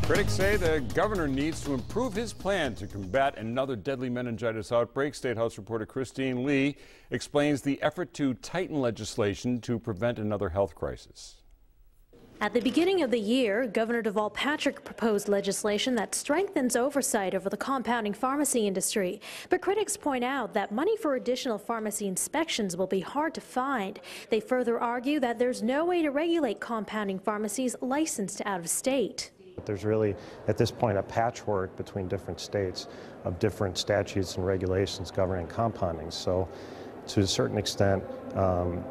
Critics say the governor needs to improve his plan to combat another deadly meningitis outbreak. State House reporter Christine Lee explains the effort to tighten legislation to prevent another health crisis. At the beginning of the year, Governor Deval Patrick proposed legislation that strengthens oversight over the compounding pharmacy industry. But critics point out that money for additional pharmacy inspections will be hard to find. They further argue that there's no way to regulate compounding pharmacies licensed out of state. There's really, at this point, a patchwork between different states of different statutes and regulations governing compounding. So, to a certain extent,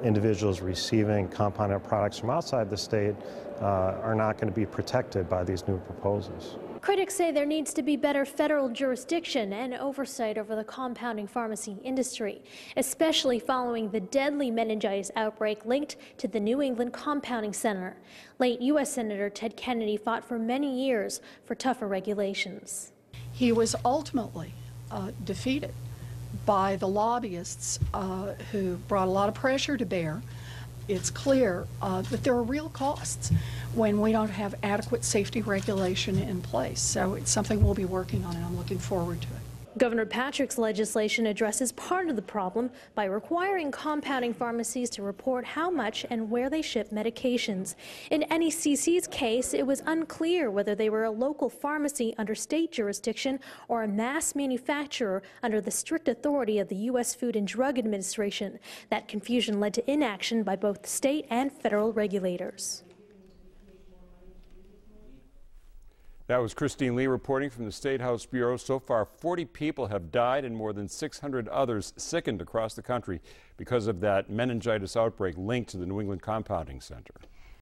individuals receiving compounded products from outside the state are not going to be protected by these new proposals. Critics say there needs to be better federal jurisdiction and oversight over the compounding pharmacy industry, especially following the deadly meningitis outbreak linked to the New England Compounding Center. Late U.S. Senator Ted Kennedy fought for many years for tougher regulations. He was ultimately defeated by the lobbyists who brought a lot of pressure to bear. It's clear that there are real costs when we don't have adequate safety regulation in place. So it's something we'll be working on, and I'm looking forward to it. Governor Patrick's legislation addresses part of the problem by requiring compounding pharmacies to report how much and where they ship medications. In NECC's case, it was unclear whether they were a local pharmacy under state jurisdiction or a mass manufacturer under the strict authority of the U.S. Food and Drug Administration. That confusion led to inaction by both state and federal regulators. That was Christine Lee reporting from the State House Bureau. So far, 40 people have died and more than 600 others sickened across the country because of that meningitis outbreak linked to the New England Compounding Center.